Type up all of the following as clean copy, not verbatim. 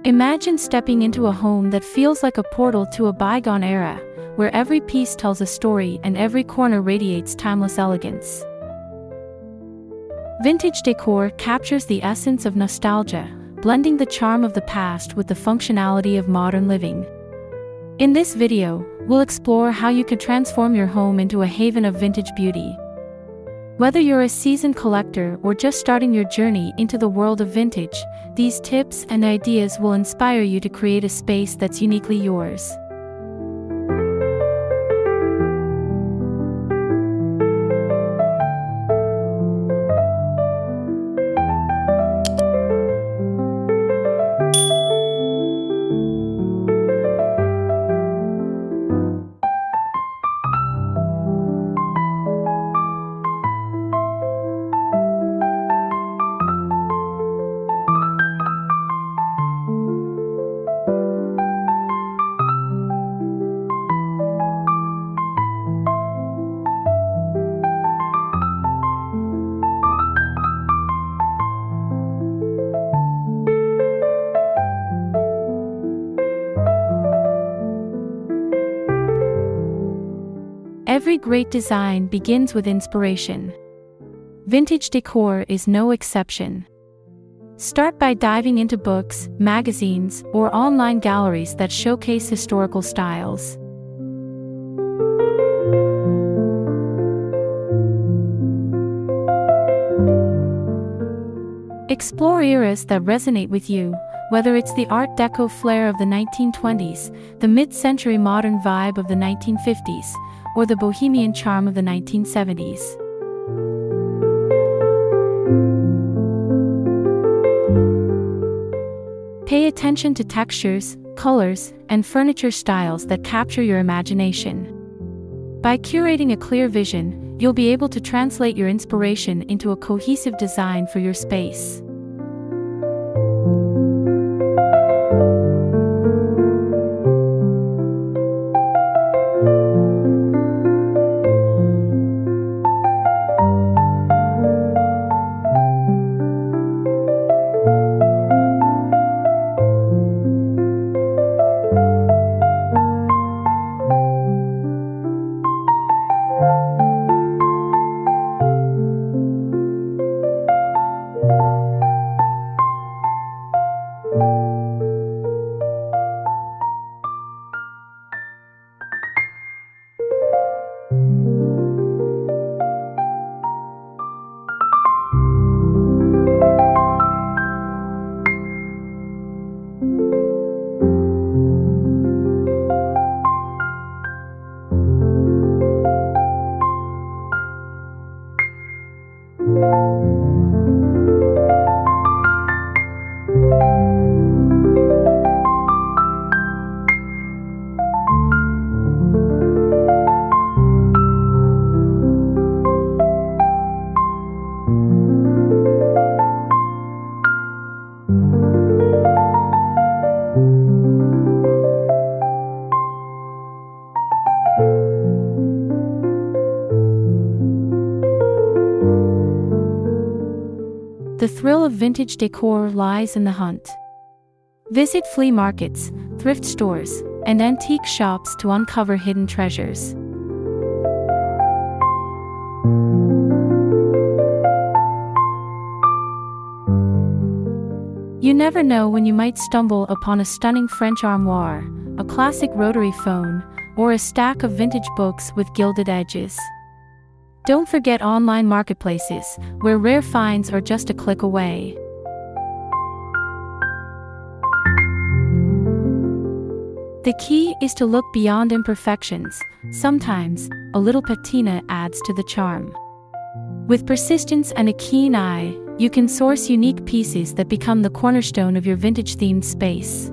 Imagine stepping into a home that feels like a portal to a bygone era, where every piece tells a story and every corner radiates timeless elegance. Vintage decor captures the essence of nostalgia, blending the charm of the past with the functionality of modern living. In this video, we'll explore how you can transform your home into a haven of vintage beauty. Whether you're a seasoned collector or just starting your journey into the world of vintage, these tips and ideas will inspire you to create a space that's uniquely yours. Every great design begins with inspiration. Vintage decor is no exception. Start by diving into books, magazines, or online galleries that showcase historical styles. Explore eras that resonate with you, whether it's the Art Deco flair of the 1920s, the mid-century modern vibe of the 1950s, or the bohemian charm of the 1970s. Pay attention to textures, colors, and furniture styles that capture your imagination. By curating a clear vision, you'll be able to translate your inspiration into a cohesive design for your space. The thrill of vintage decor lies in the hunt. Visit flea markets, thrift stores, and antique shops to uncover hidden treasures. You never know when you might stumble upon a stunning French armoire, a classic rotary phone, or a stack of vintage books with gilded edges. Don't forget online marketplaces, where rare finds are just a click away. The key is to look beyond imperfections. Sometimes, a little patina adds to the charm. With persistence and a keen eye, you can source unique pieces that become the cornerstone of your vintage-themed space.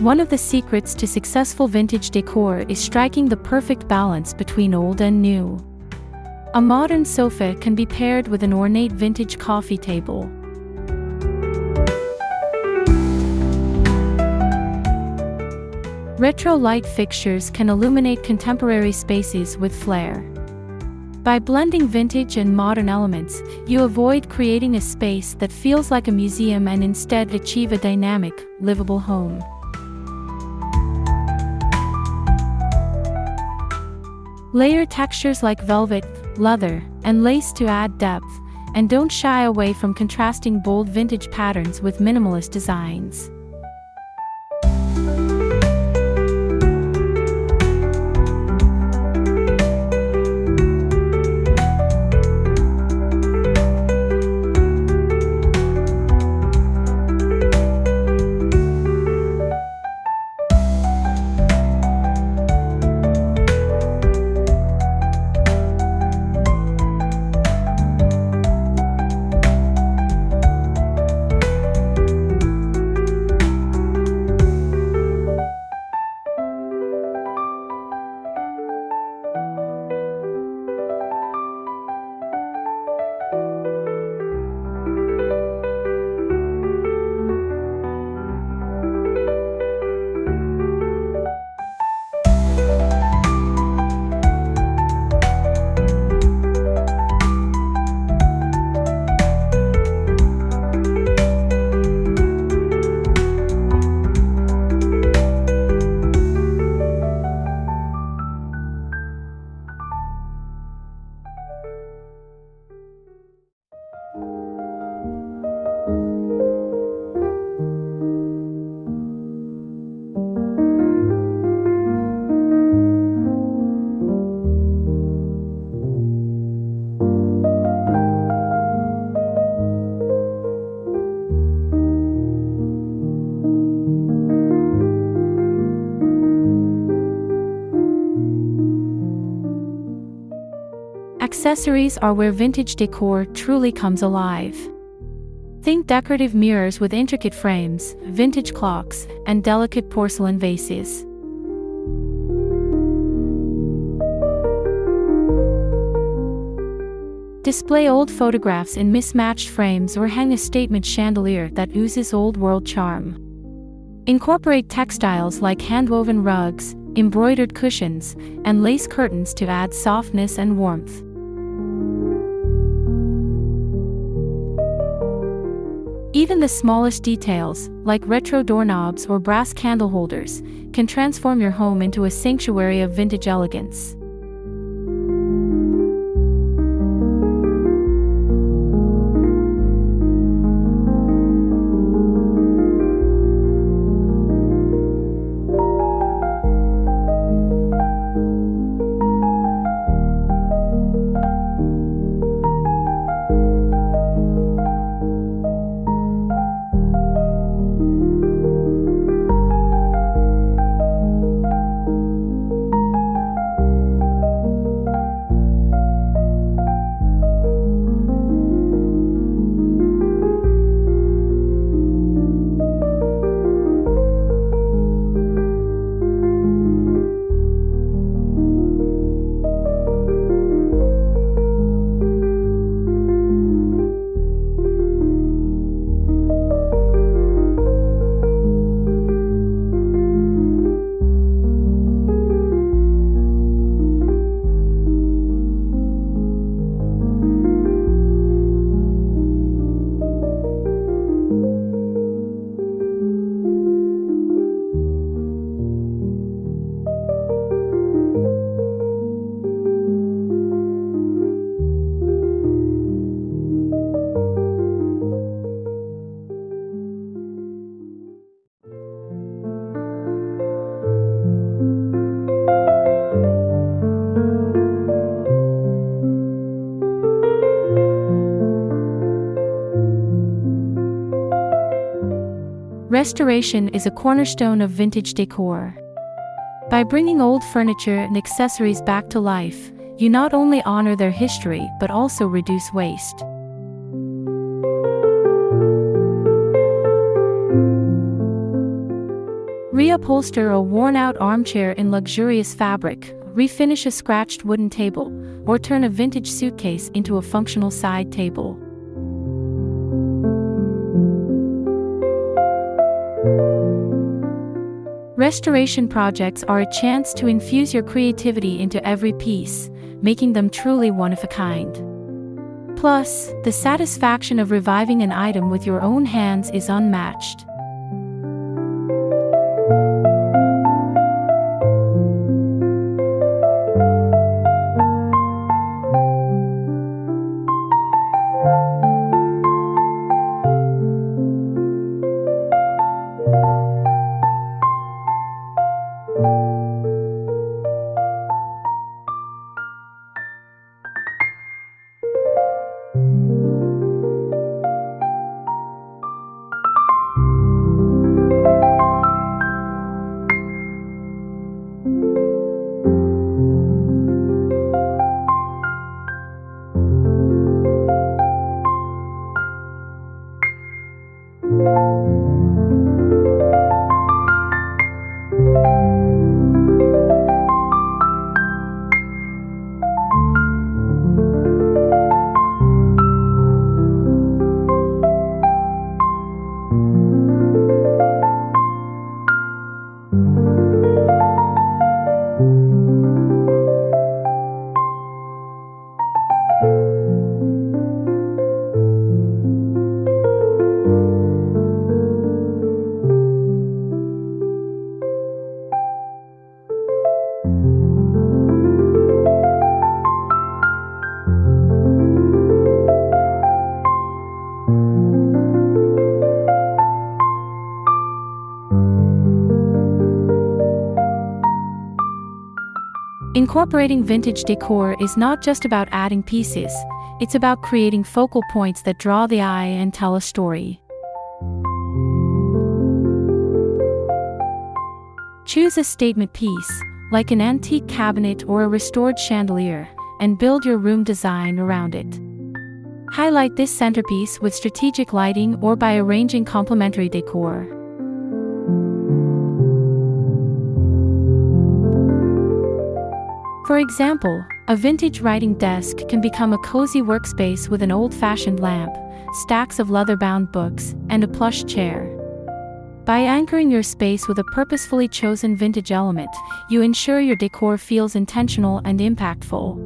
One of the secrets to successful vintage decor is striking the perfect balance between old and new. A modern sofa can be paired with an ornate vintage coffee table. Retro light fixtures can illuminate contemporary spaces with flair. By blending vintage and modern elements, you avoid creating a space that feels like a museum and instead achieve a dynamic, livable home. Layer textures like velvet, leather, and lace to add depth, and don't shy away from contrasting bold vintage patterns with minimalist designs. Accessories are where vintage decor truly comes alive. Think decorative mirrors with intricate frames, vintage clocks, and delicate porcelain vases. Display old photographs in mismatched frames or hang a statement chandelier that oozes old-world charm. Incorporate textiles like hand-woven rugs, embroidered cushions, and lace curtains to add softness and warmth. Even the smallest details, like retro doorknobs or brass candle holders, can transform your home into a sanctuary of vintage elegance. Restoration is a cornerstone of vintage decor. By bringing old furniture and accessories back to life, you not only honor their history but also reduce waste. Reupholster a worn-out armchair in luxurious fabric, refinish a scratched wooden table, or turn a vintage suitcase into a functional side table. Restoration projects are a chance to infuse your creativity into every piece, making them truly one of a kind. Plus, the satisfaction of reviving an item with your own hands is unmatched. Incorporating vintage decor is not just about adding pieces, it's about creating focal points that draw the eye and tell a story. Choose a statement piece, like an antique cabinet or a restored chandelier, and build your room design around it. Highlight this centerpiece with strategic lighting or by arranging complementary decor. For example, a vintage writing desk can become a cozy workspace with an old-fashioned lamp, stacks of leather-bound books, and a plush chair. By anchoring your space with a purposefully chosen vintage element, you ensure your decor feels intentional and impactful.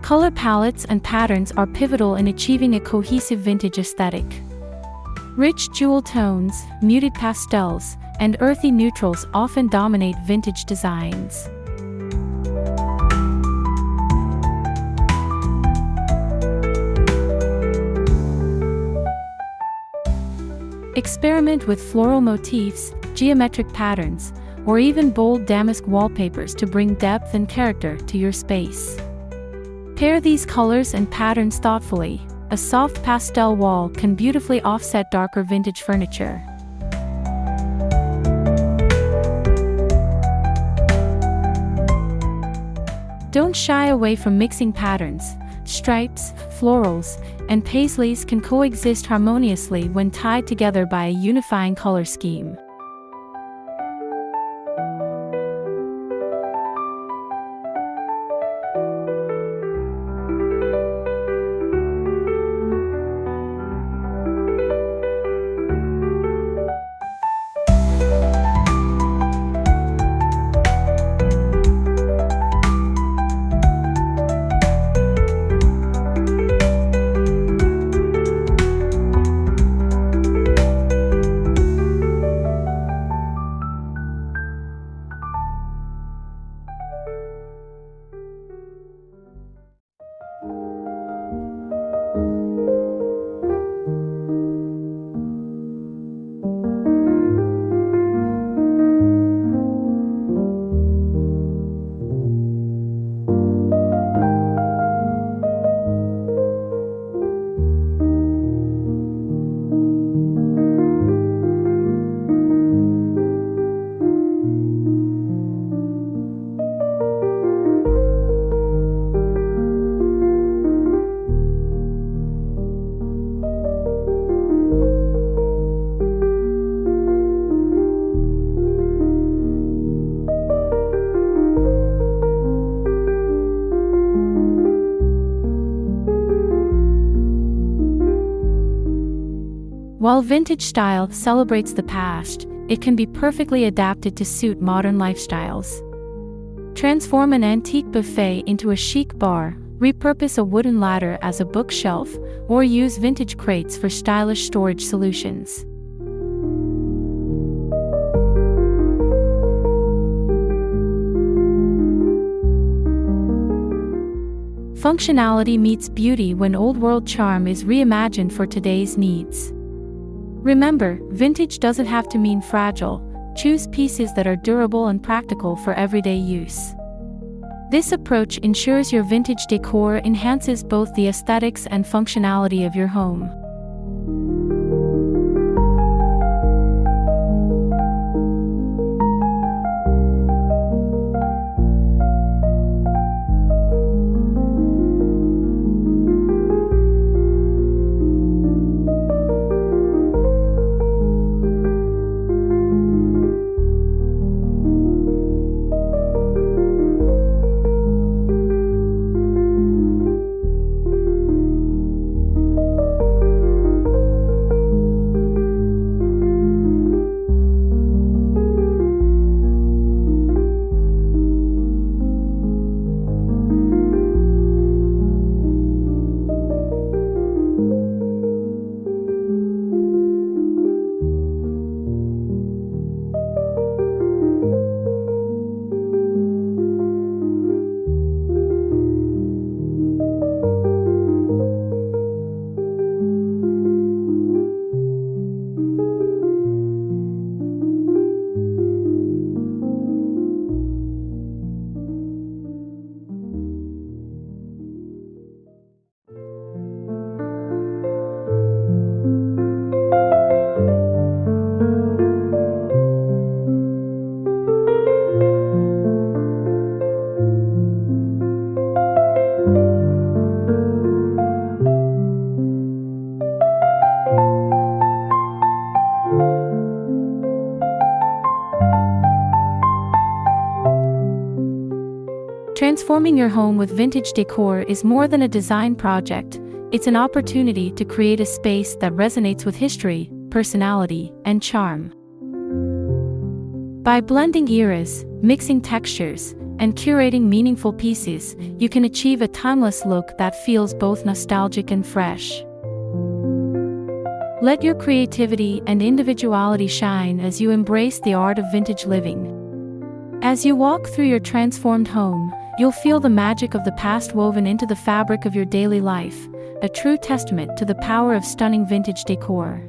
Color palettes and patterns are pivotal in achieving a cohesive vintage aesthetic. Rich jewel tones, muted pastels, and earthy neutrals often dominate vintage designs. Experiment with floral motifs, geometric patterns, or even bold damask wallpapers to bring depth and character to your space. Pair these colors and patterns thoughtfully, a soft pastel wall can beautifully offset darker vintage furniture. Don't shy away from mixing patterns. Stripes, florals, and paisleys can coexist harmoniously when tied together by a unifying color scheme. While vintage style celebrates the past, it can be perfectly adapted to suit modern lifestyles. Transform an antique buffet into a chic bar, repurpose a wooden ladder as a bookshelf, or use vintage crates for stylish storage solutions. Functionality meets beauty when old-world charm is reimagined for today's needs. Remember, vintage doesn't have to mean fragile. Choose pieces that are durable and practical for everyday use. This approach ensures your vintage decor enhances both the aesthetics and functionality of your home. Transforming your home with vintage decor is more than a design project. It's an opportunity to create a space that resonates with history, personality, and charm. By blending eras, mixing textures, and curating meaningful pieces, you can achieve a timeless look that feels both nostalgic and fresh. Let your creativity and individuality shine as you embrace the art of vintage living. As you walk through your transformed home, you'll feel the magic of the past woven into the fabric of your daily life, a true testament to the power of stunning vintage decor.